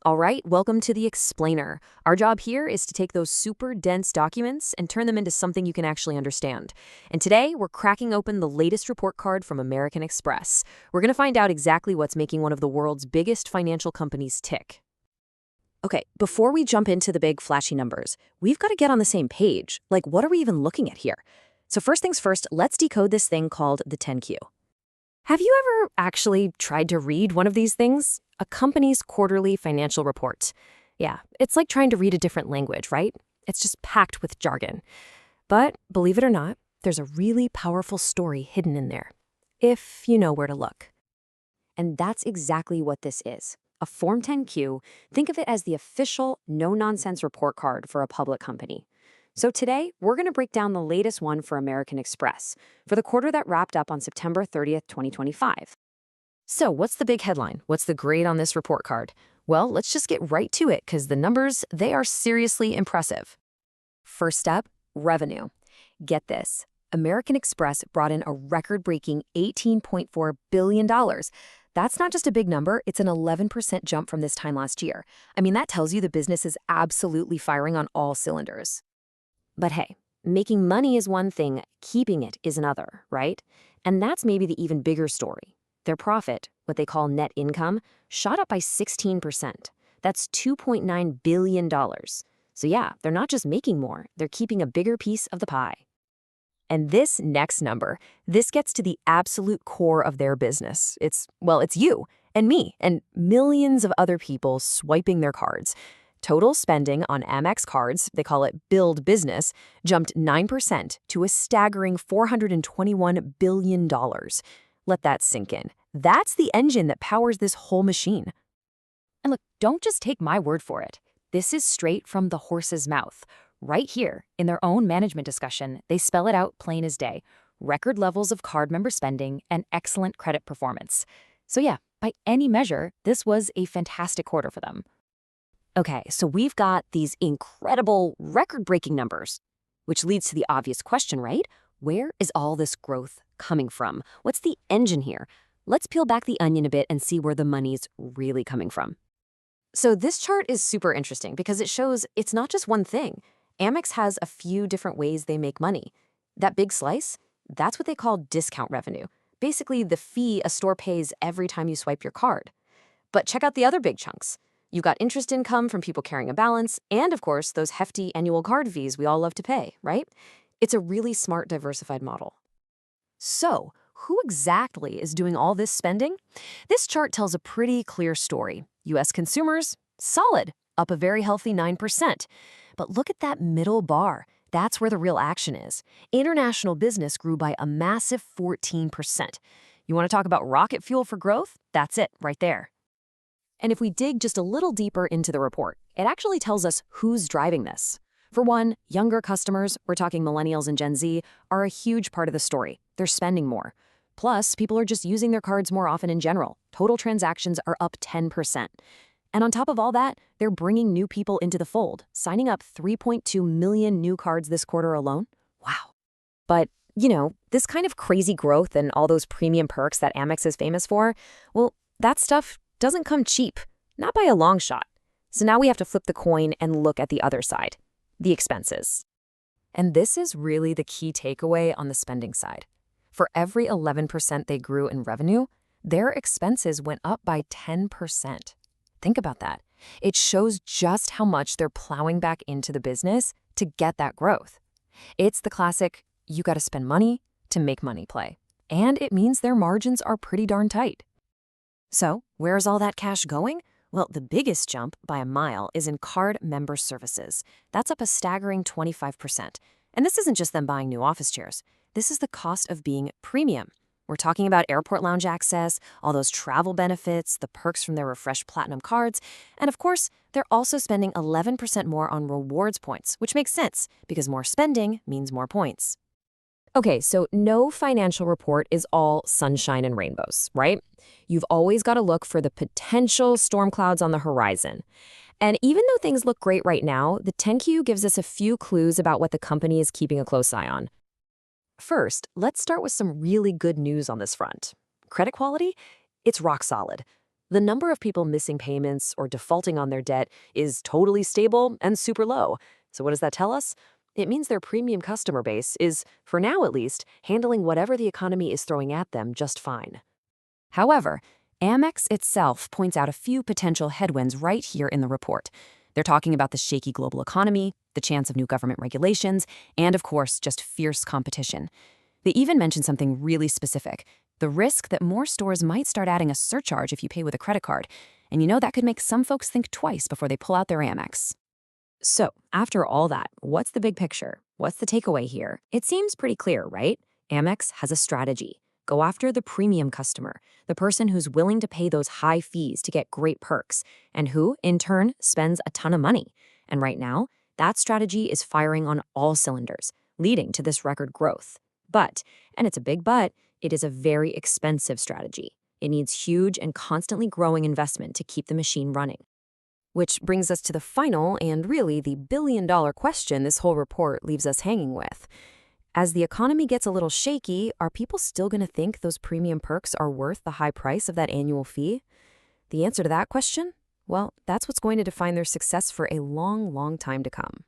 All right, welcome to the Explainer. Our job here is to take those super dense documents and turn them into something you can actually understand. And today, we're cracking open the latest report card from American Express. We're going to find out exactly what's making one of the world's biggest financial companies tick. Okay, before we jump into the big flashy numbers, we've got to get on the same page. Like, what are we even looking at here? So first things first, let's decode this thing called the 10Q. Have you ever actually tried to read one of these things? A company's quarterly financial report. Yeah, it's like trying to read a different language, right? It's just packed with jargon. But believe it or not, there's a really powerful story hidden in there, if you know where to look. And that's exactly what this is. A Form 10Q, think of it as the official, no-nonsense report card for a public company. So today, we're going to break down the latest one for American Express, for the quarter that wrapped up on September 30th, 2025. So what's the big headline? What's the grade on this report card? Well, let's just get right to it, because the numbers, they are seriously impressive. First up, revenue. Get this. American Express brought in a record-breaking $18.4 billion. That's not just a big number, it's an 11% jump from this time last year. I mean, that tells you the business is absolutely firing on all cylinders. But hey, making money is one thing, keeping it is another, right? And that's maybe the even bigger story. Their profit, what they call net income, shot up by 16%. That's $2.9 billion. So yeah, they're not just making more, they're keeping a bigger piece of the pie. And this next number, this gets to the absolute core of their business. It's you and me and millions of other people swiping their cards. Total spending on Amex cards, they call it billed business, jumped 9% to a staggering $421 billion. Let that sink in. That's the engine that powers this whole machine. And look, don't just take my word for it. This is straight from the horse's mouth. Right here, in their own management discussion, they spell it out plain as day. Record levels of card member spending and excellent credit performance. So yeah, by any measure, this was a fantastic quarter for them. Okay, so we've got these incredible record-breaking numbers, which leads to the obvious question, right? Where is all this growth coming from? What's the engine here? Let's peel back the onion a bit and see where the money's really coming from. So this chart is super interesting because it shows it's not just one thing. Amex has a few different ways they make money. That big slice, that's what they call discount revenue. Basically, the fee a store pays every time you swipe your card. But check out the other big chunks. You've got interest income from people carrying a balance, and of course, those hefty annual card fees we all love to pay, right? It's a really smart, diversified model. So, who exactly is doing all this spending? This chart tells a pretty clear story. U.S. consumers, solid, up a very healthy 9%. But look at that middle bar. That's where the real action is. International business grew by a massive 14%. You want to talk about rocket fuel for growth? That's it, right there. And if we dig just a little deeper into the report, it actually tells us who's driving this. For one, younger customers, we're talking millennials and Gen Z, are a huge part of the story. They're spending more. Plus, people are just using their cards more often in general. Total transactions are up 10%. And on top of all that, they're bringing new people into the fold, signing up 3.2 million new cards this quarter alone. Wow. But, this kind of crazy growth and all those premium perks that Amex is famous for, well, that stuff doesn't come cheap, not by a long shot. So now we have to flip the coin and look at the other side, the expenses. And this is really the key takeaway on the spending side. For every 11% they grew in revenue, their expenses went up by 10%. Think about that. It shows just how much they're plowing back into the business to get that growth. It's the classic, you got to spend money to make money play. And it means their margins are pretty darn tight. So, where's all that cash going? Well, the biggest jump by a mile is in card member services. That's up a staggering 25%. And this isn't just them buying new office chairs. This is the cost of being premium. We're talking about airport lounge access, all those travel benefits, the perks from their refreshed platinum cards, and of course, they're also spending 11% more on rewards points, which makes sense because more spending means more points. Okay, so no financial report is all sunshine and rainbows, right? You've always got to look for the potential storm clouds on the horizon. And even though things look great right now, the 10Q gives us a few clues about what the company is keeping a close eye on. First, let's start with some really good news on this front. Credit quality? It's rock solid. The number of people missing payments or defaulting on their debt is totally stable and super low. So what does that tell us? It means their premium customer base is, for now at least, handling whatever the economy is throwing at them just fine. However, Amex itself points out a few potential headwinds right here in the report. They're talking about the shaky global economy, the chance of new government regulations, and of course, just fierce competition. They even mention something really specific: the risk that more stores might start adding a surcharge if you pay with a credit card. And that could make some folks think twice before they pull out their Amex. So, after all that, what's the big picture? What's the takeaway here? It seems pretty clear, right? Amex has a strategy. Go after the premium customer, the person who's willing to pay those high fees to get great perks, and who, in turn, spends a ton of money. And right now, that strategy is firing on all cylinders, leading to this record growth. But, and it's a big but, it is a very expensive strategy. It needs huge and constantly growing investment to keep the machine running. Which brings us to the final and really the billion-dollar question this whole report leaves us hanging with. As the economy gets a little shaky, are people still going to think those premium perks are worth the high price of that annual fee? The answer to that question? Well, that's what's going to define their success for a long, long time to come.